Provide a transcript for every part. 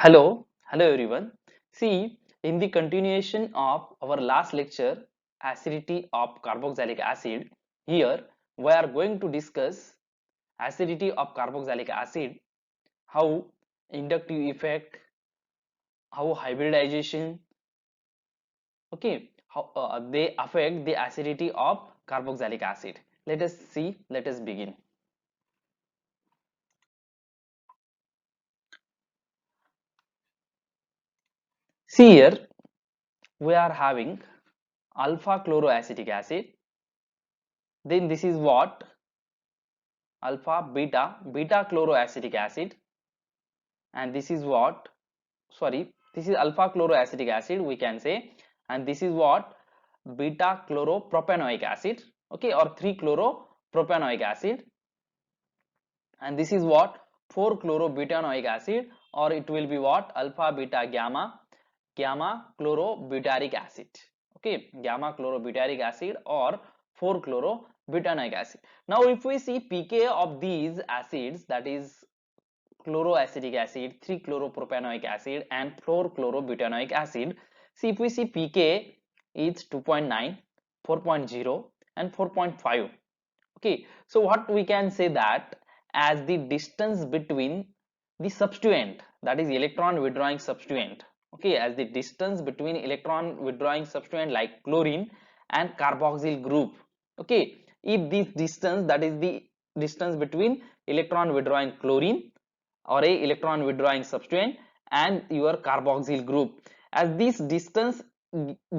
Hello everyone. See, in the continuation of our last lecture, acidity of carboxylic acid, here we are going to discuss acidity of carboxylic acid, how inductive effect, how hybridization, okay, how they affect the acidity of carboxylic acid. Let us see, let us begin. See here, we are having alpha chloroacetic acid. Then this is what? Alpha beta chloroacetic acid, and this is what, sorry, this is alpha chloroacetic acid we can say, and this is what, beta chloropropanoic acid, okay, or 3 chloropropanoic acid, and this is what, 4 chlorobutanoic acid, or it will be what, alpha beta gamma chlorobutyric acid, okay, gamma chlorobutyric acid or 4 chlorobutanoic acid. Now if we see pK of these acids, that is chloroacetic acid, 3 chloropropanoic acid and 4 chlorobutanoic acid, see if we see pK is 2.9, 4.0 and 4.5. Okay, so what we can say that as the distance between the substituent, that is electron withdrawing substituent, okay, as the distance between electron withdrawing substituent like chlorine and carboxyl group, okay, if this distance, that is the distance between electron withdrawing chlorine or a electron withdrawing substituent and your carboxyl group, as this distance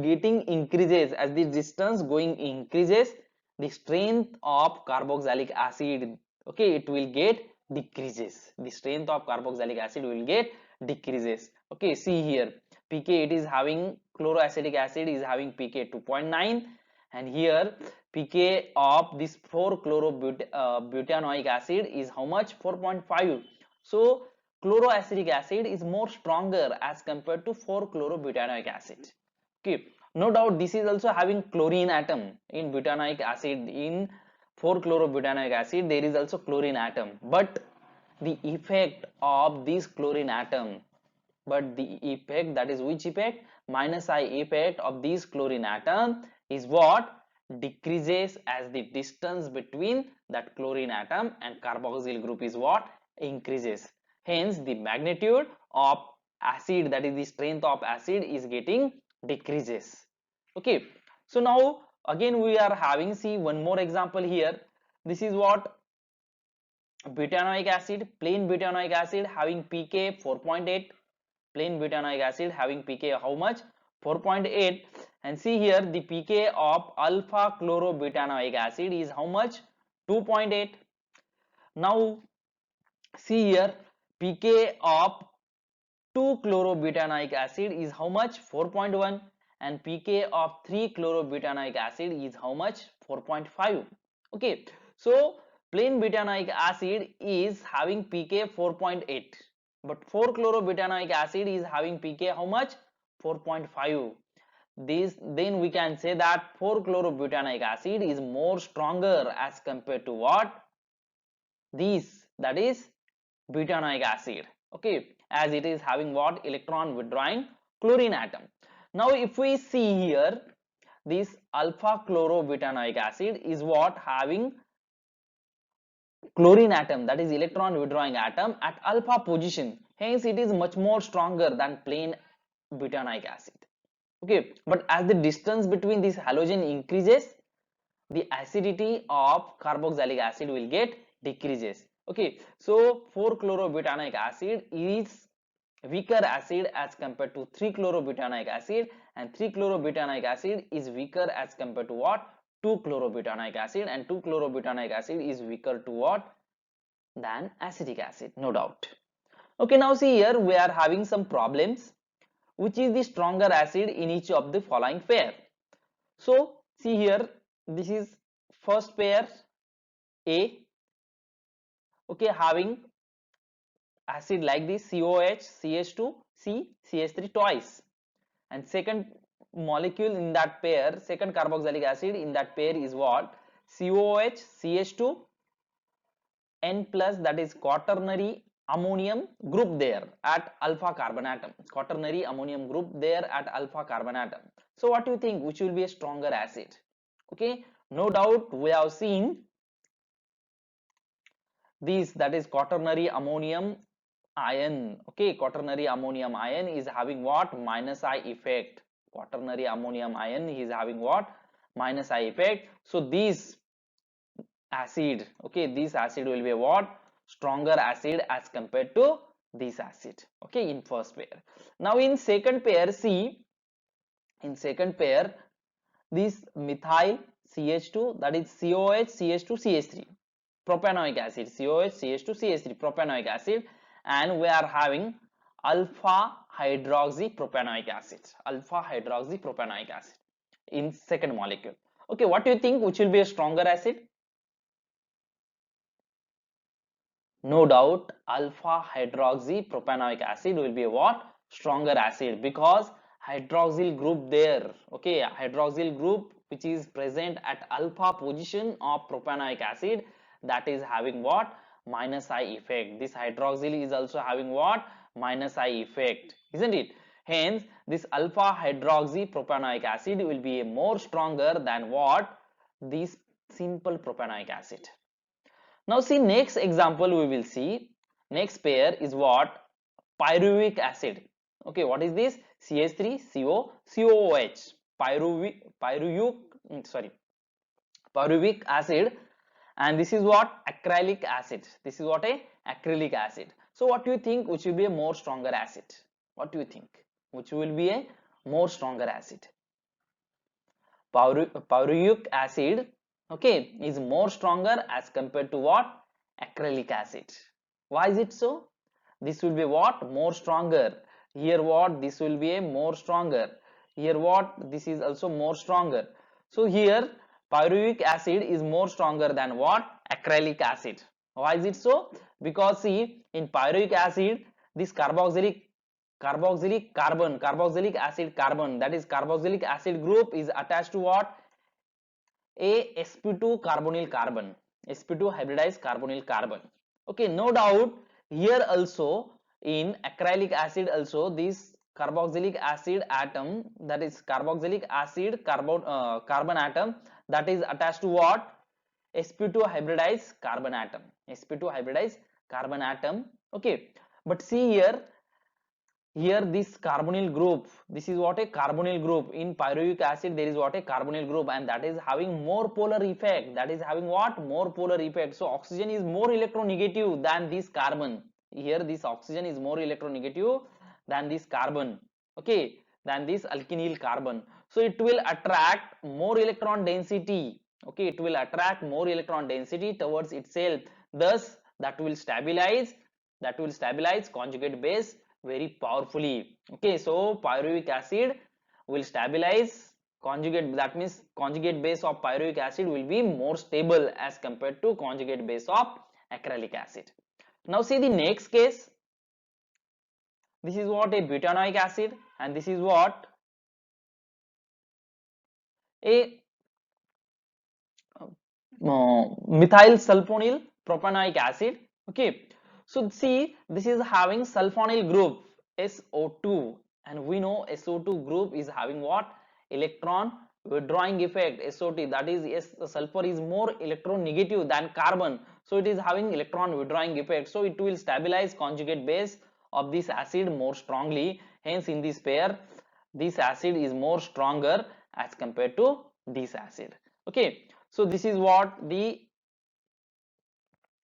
getting increases, as the distance going increases, the strength of carboxylic acid, okay, it will get decreases, the strength of carboxylic acid will get decreases. Okay, see here, pK, it is having, chloroacetic acid is having pK 2.9, and here pK of this 4 chlorobutanoic acid is how much, 4.5. so chloroacetic acid is more stronger as compared to 4 chlorobutanoic acid. Okay, no doubt this is also having chlorine atom in butanoic acid. In 4 chlorobutanoic acid there is also chlorine atom, but the effect of this chlorine atom, but the effect, that is which effect, minus I effect of this chlorine atom is what, decreases as the distance between that chlorine atom and carboxyl group is what, increases, hence the magnitude of acid, that is the strength of acid is getting decreases. Okay, so now again we are having, see one more example here, this is what, butanoic acid, plain butanoic acid having pK 4.8, plain butanoic acid having pK how much, 4.8, and see here the pK of alpha chlorobutanoic acid is how much, 2.8. now see here pK of 2 chlorobutanoic acid is how much, 4.1, and pK of 3 chlorobutanoic acid is how much, 4.5. okay, so plain butanoic acid is having pK 4.8, but 4 chlorobutanoic acid is having pK how much, 4.5. this, then we can say that 4 chlorobutanoic acid is more stronger as compared to what, this, that is butanoic acid, okay, as it is having what, electron withdrawing chlorine atom. Now if we see here, this alpha chlorobutanoic acid is what, having chlorine atom, that is electron withdrawing atom at alpha position, hence it is much more stronger than plain butanoic acid. Okay, but as the distance between this halogen increases, the acidity of carboxylic acid will get decreases. Okay, so 4 chlorobutanoic acid is weaker acid as compared to 3 chlorobutanoic acid, and 3 chlorobutanoic acid is weaker as compared to what, 2 chlorobutanoic acid, and 2 chlorobutanoic acid is weaker to what, than acetic acid, no doubt. Okay, now see here we are having some problems, which is the stronger acid in each of the following pair. So see here, this is first pair A, okay, having acid like this, COH, CH2, C, CH3 twice, and second molecule in that pair, second carboxylic acid in that pair is what, COH, CH2, N plus, that is quaternary ammonium group there at alpha carbon atom, quaternary ammonium group there at alpha carbon atom. So what do you think, which will be a stronger acid? Okay, no doubt we have seen this, that is quaternary ammonium ion. Okay, quaternary ammonium ion is having what? Minus I effect. Quaternary ammonium ion is having what? Minus I effect. So this acid, okay, this acid will be a what? Stronger acid as compared to this acid. Okay, in first pair. Now in second pair, see, in second pair, this methyl CH2, that is COH CH2 CH3, propanoic acid, COH CH2 CH3, propanoic acid, and we are having alpha hydroxy propanoic acid, alpha hydroxy propanoic acid in second molecule. Okay, what do you think, which will be a stronger acid? No doubt alpha hydroxy propanoic acid will be what? Stronger acid, because hydroxyl group there, okay, hydroxyl group which is present at alpha position of propanoic acid, that is having what? Minus I effect. This hydroxyl is also having what? Minus I effect, isn't it? Hence this alpha hydroxy propanoic acid will be more stronger than what? This simple propanoic acid. Now see, next example we will see. Next pair is what? Pyruvic acid. Okay, what is this? CH3CO COOH. Pyruvic acid, and this is what? Acrylic acid. This is what? A acrylic acid. So what do you think, which will be a more stronger acid? What do you think, which will be a more stronger acid? Pyruvic acid, okay, is more stronger as compared to what? Acrylic acid. Why is it so? This will be what? More stronger. Here what? This will be a more stronger. Here what? This is also more stronger. So here pyruvic acid is more stronger than what? Acrylic acid. Why is it so? Because see, in pyruvic acid, this carboxylic acid carbon, that is carboxylic acid group is attached to what? A sp2 carbonyl carbon, sp2 hybridized carbonyl carbon. Okay, no doubt here also in acrylic acid also this carboxylic acid atom, that is carboxylic acid carbon atom, that is attached to what? sp2 hybridized carbon atom, sp2 hybridized carbon atom. Okay, but see here this carbonyl group, this is what? A carbonyl group. In pyruvic acid there is what? A carbonyl group, and that is having more polar effect, that is having what? More polar effect. So oxygen is more electronegative than this carbon. Here this oxygen is more electronegative than this carbon, okay, than this alkenyl carbon. So it will attract more electron density, okay, it will attract more electron density towards itself, thus that will stabilize conjugate base very powerfully. Okay, so pyruvic acid will stabilize conjugate, that means conjugate base of pyruvic acid will be more stable as compared to conjugate base of acrylic acid. Now see the next case. This is what? A butanoic acid, and this is what? A methyl sulfonyl propanoic acid. Okay, so see, this is having sulfonyl group SO2, and we know SO2 group is having what? Electron withdrawing effect. SO2, that is, yes, the sulfur is more electronegative than carbon, so it is having electron withdrawing effect, so it will stabilize conjugate base of this acid more strongly. Hence in this pair this acid is more stronger as compared to this acid. Okay, so this is what the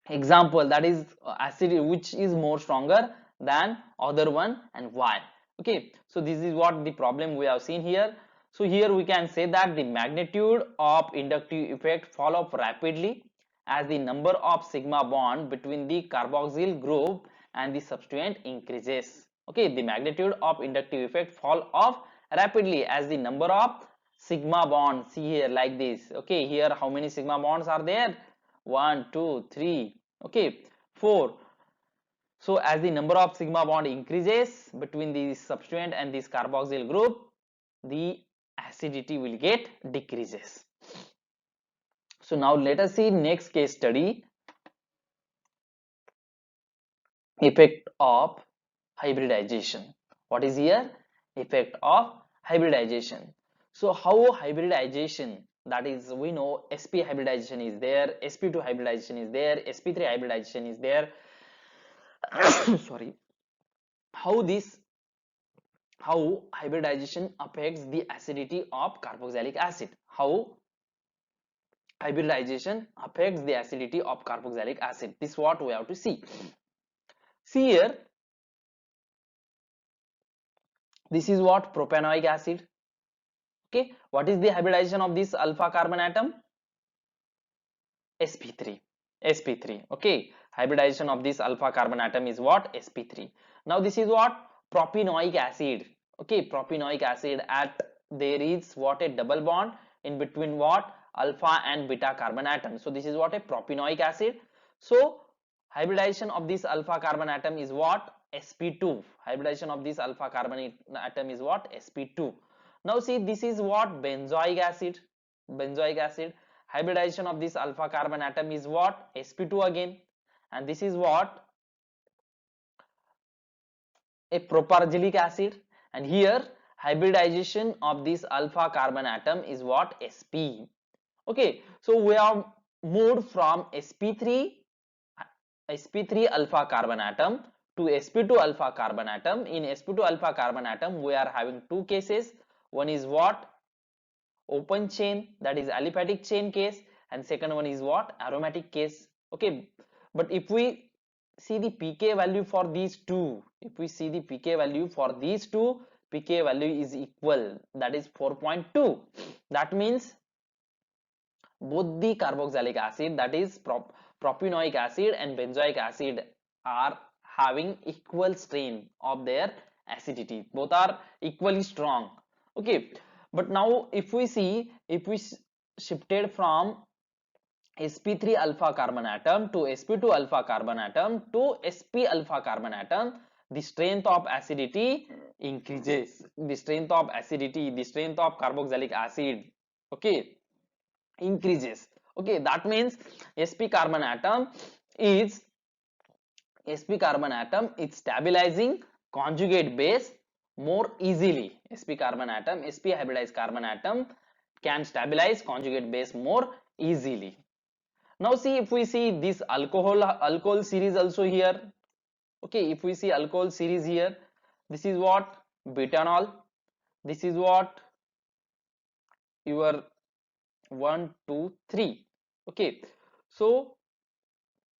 example, that is acid which is more stronger than other one, and why. Okay, so this is what the problem we have seen here. So here we can say that the magnitude of inductive effect fall off rapidly as the number of sigma bond between the carboxyl group and the substituent increases. Okay, the magnitude of inductive effect fall off rapidly as the number of sigma bonds, see here like this. Okay, here how many sigma bonds are there? 1 2 3, okay, 4. So as the number of sigma bond increases between the substituent and this carboxyl group, the acidity will get decreases. So now let us see next case study. effect of hybridization. What is here? Effect of hybridization. So how hybridization, that is, we know sp hybridization is there, sp2 hybridization is there, sp3 hybridization is there. Sorry. how this how hybridization affects the acidity of carboxylic acid. How hybridization affects the acidity of carboxylic acid, this is what we have to see. See here, this is what propanoic acid. Okay, what is the hybridization of this alpha carbon atom? sp3. sp3. Okay, hybridization of this alpha carbon atom is what? sp3. Now this is what? Propanoic acid. Okay, propanoic acid, at there is what? A double bond in between what? Alpha and beta carbon atom. So this is what? A propanoic acid. So hybridization of this alpha carbon atom is what? sp2. Hybridization of this alpha carbon atom is what? sp2. Now see, this is what? Benzoic acid. Benzoic acid, hybridization of this alpha carbon atom is what? sp2 again. And this is what? A propargylic acid. And here hybridization of this alpha carbon atom is what? sp. Okay, so we have moved from sp3 alpha carbon atom to sp2 alpha carbon atom. In sp2 alpha carbon atom we are having two cases. One is what? Open chain, that is aliphatic chain case, and second one is what? Aromatic case. Okay, but if we see the pK value for these two, if we see the pK value for these two, pK value is equal, that is 4.2. that means both the carboxylic acid, that is propanoic acid and benzoic acid, are having equal strain of their acidity, both are equally strong. Okay, but now if we see, if we shifted from sp3 alpha carbon atom to sp2 alpha carbon atom to sp alpha carbon atom, the strength of acidity increases. The strength of acidity, the strength of carboxylic acid, okay, increases. Okay, that means sp carbon atom is stabilizing conjugate base more easily. sp carbon atom, sp hybridized carbon atom can stabilize conjugate base more easily. Now see, if we see this alcohol series also here. Okay, if we see alcohol series here, this is what? Butanol. This is what? Your 1 2 3. Okay, so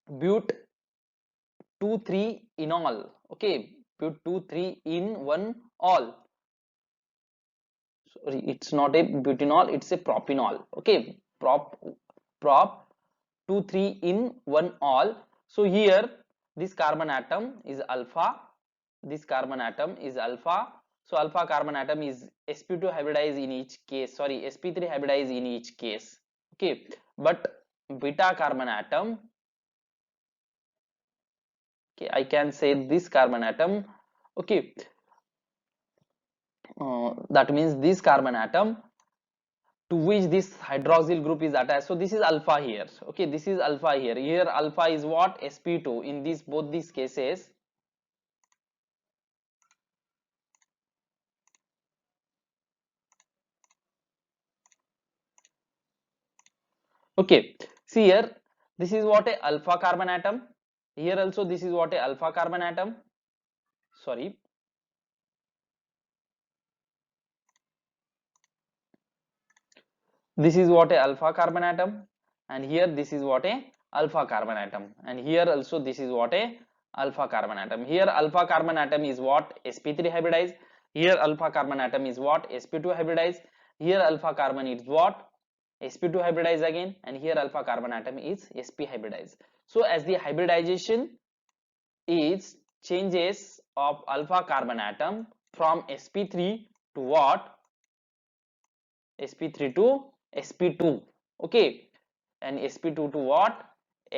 but 2 3 in all. Okay, but 2 3 in 1 all. Sorry, it's not a butanol, it's a propanol. Okay, prop 2 3 in 1 all. So here this carbon atom is alpha, this carbon atom is alpha. So alpha carbon atom is sp2 hybridized in each case, sorry, sp3 hybridized in each case. Okay, but beta carbon atom, okay, I can say this carbon atom. Okay, that means this carbon atom to which this hydroxyl group is attached. So this is alpha here. Okay, this is alpha here. Here alpha is what? sp2 in these both these cases. Okay, see here, this is what? A alpha carbon atom. Here also this is what? A alpha carbon atom. Sorry, this is what? A alpha carbon atom, and here this is what? A alpha carbon atom, and here also this is what? A alpha carbon atom. Here alpha carbon atom is what? sp3 hybridized. Here alpha carbon atom is what? sp2 hybridized. Here alpha carbon is what? sp2 hybridized again, and here alpha carbon atom is sp hybridized. So as the hybridization is changes of alpha carbon atom from sp3 to what? sp3 to sp2. Okay, and sp2 to what?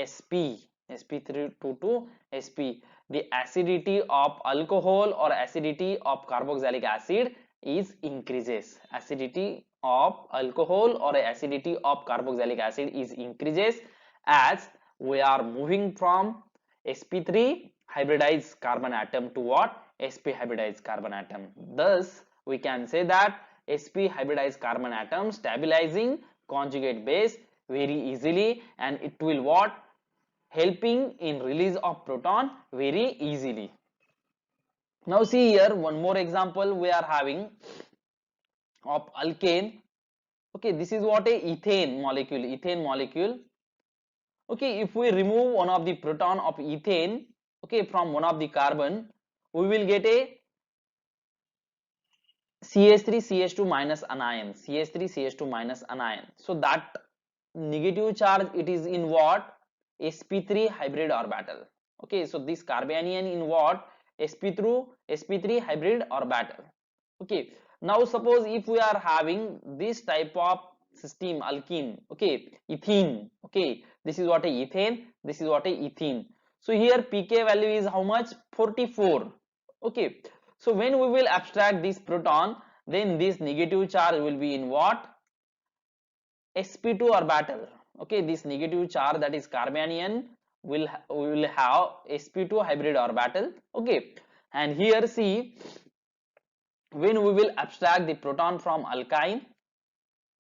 sp. sp3 to sp. The acidity of alcohol or acidity of carboxylic acid is increases. Acidity of alcohol or acidity of carboxylic acid is increases as we are moving from sp3 hybridized carbon atom to what? sp hybridized carbon atom. Thus we can say that sp hybridized carbon atom stabilizing conjugate base very easily, and it will what? Helping in release of proton very easily. Now see here one more example we are having of alkane. Okay, this is what a ethane molecule. Okay, if we remove one of the proton of ethane, okay, from one of the carbon, we will get a CH3 CH2 minus anion, CH3 CH2 minus anion. So that negative charge it is in what? sp3 hybrid orbital. Okay, so this carbanion in what? sp3 hybrid orbital. Okay, now suppose if we are having this type of system alkene, okay, ethene, okay, this is what a ethane, this is what a ethene. So here pk value is how much? 44. Okay, so when we will abstract this proton, then this negative charge will be in what? sp2 orbital. Okay, this negative charge, that is carbanion, will have sp2 hybrid orbital. Okay, and here see, when we will abstract the proton from alkyne,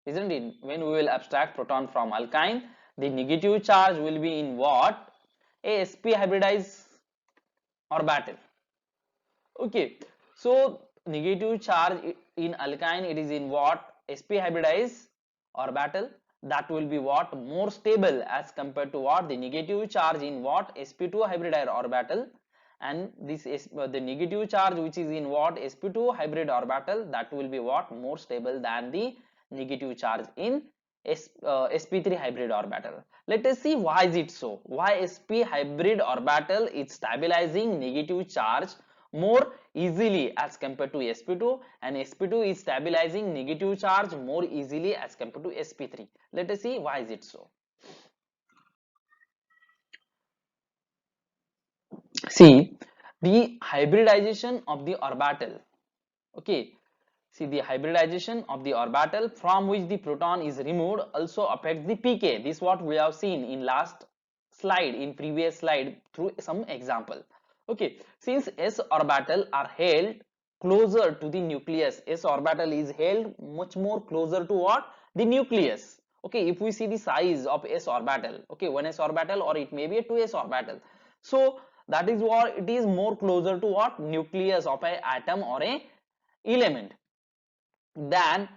isn't it? When we will abstract proton from alkyne, the negative charge will be in what? A sp hybridized orbital. Okay, so negative charge in alkyne, it is in what? sp hybridized orbital. That will be what? More stable as compared to what? The negative charge in what? sp2 hybridized orbital. And this is the negative charge which is in what? sp2 hybrid orbital, that will be what? More stable than the negative charge in sp3 hybrid orbital. Let us see why is it so. Why sp hybrid orbital is stabilizing negative charge more easily as compared to sp2, and sp2 is stabilizing negative charge more easily as compared to sp3. Let us see why is it so. See, the hybridization of the orbital. Okay, see, the hybridization of the orbital from which the proton is removed also affects the pk. This is what we have seen in last slide, in previous slide, through some example. Okay, since s orbital are held closer to the nucleus, s orbital is held much more closer to what? The nucleus. Okay, if we see the size of s orbital, okay, 1s orbital or it may be a 2s orbital, so that is what it is more closer to what? Nucleus of a atom or a element than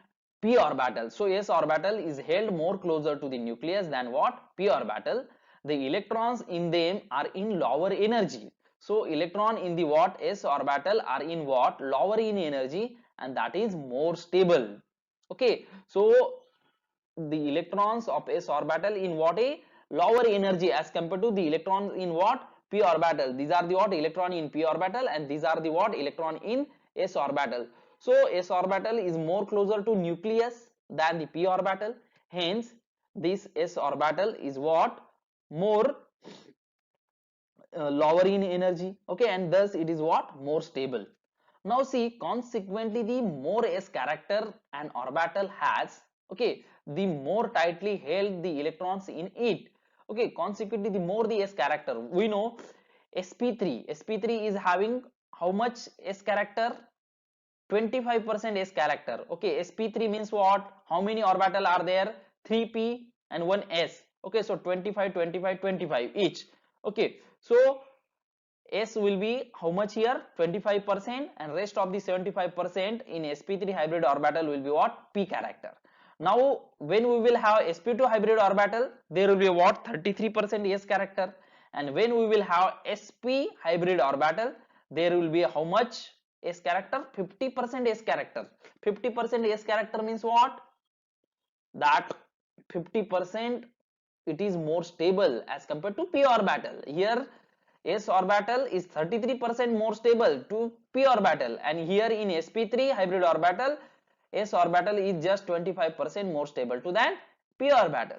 p orbital. So s orbital is held more closer to the nucleus than what? P orbital. The electrons in them are in lower energy. So electron in the what? S orbital are in what? Lower in energy, and that is more stable. Okay, so the electrons of s orbital in what? A lower energy as compared to the electrons in what? P orbital. These are the what? Electron in p orbital, and these are the what? Electron in s orbital. So s orbital is more closer to nucleus than the p orbital. Hence this s orbital is what? More lower in energy. Okay, and thus it is what? More stable. Now see, consequently, the more s character an orbital has, okay, the more tightly held the electrons in it. Okay, consequently, the more the s character, we know sp3 is having how much s character? 25% s character. Okay, sp3 means what? How many orbital are there? 3p and 1 s. Okay, so 25 25 25 each. Okay, so s will be how much here? 25%, and rest of the 75% in sp3 hybrid orbital will be what? P character. Now when we will have sp2 hybrid orbital, there will be what? 33% s character, and when we will have sp hybrid orbital, there will be how much s character? 50% s character. 50% s character means what? That 50% it is more stable as compared to p orbital. Here s orbital is 33% more stable to p orbital, and here in sp3 hybrid orbital, s orbital is just 25% more stable to than p orbital.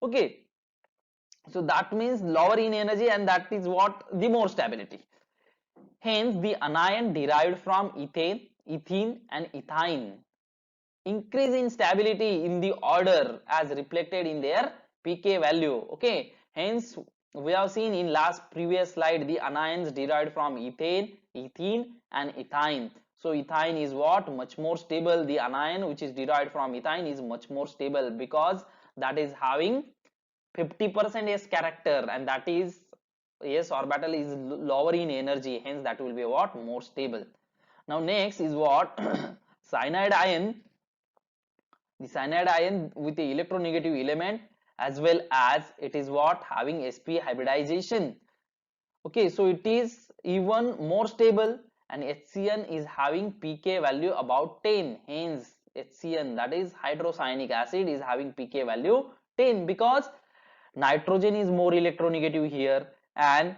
Okay, so that means lower in energy, and that is what? The more stability. Hence the anion derived from ethene and ethine increase in stability in the order as reflected in their pk value. Okay, hence we have seen in last previous slide the anions derived from ethane, ethene and ethine. So ethine is what? Much more stable. The anion which is derived from ethine is much more stable because that is having 50% s character, and that is s orbital is lower in energy, hence that will be what? More stable. Now next is what? Cyanide ion. The cyanide ion with the electronegative element, as well as it is what? Having sp hybridization. Okay, so it is even more stable, and HCN is having pK value about 10. Hence HCN, that is hydrocyanic acid, is having pK value 10 because nitrogen is more electronegative here, and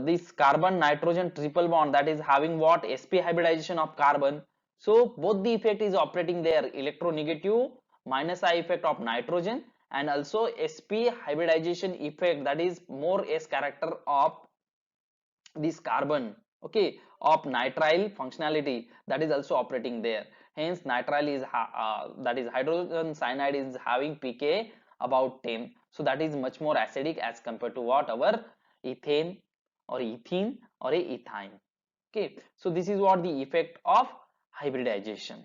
this carbon nitrogen triple bond, that is having what? Sp hybridization of carbon. So both the effect is operating there, electronegative minus I effect of nitrogen, and also sp hybridization effect, that is more s character of this carbon, okay, of nitrile functionality, that is also operating there. Hence nitrile is that is hydrogen cyanide is having pK about 10. So that is much more acidic as compared to what? Our ethane or ethene or a ethine. Okay, so this is what the effect of hybridization.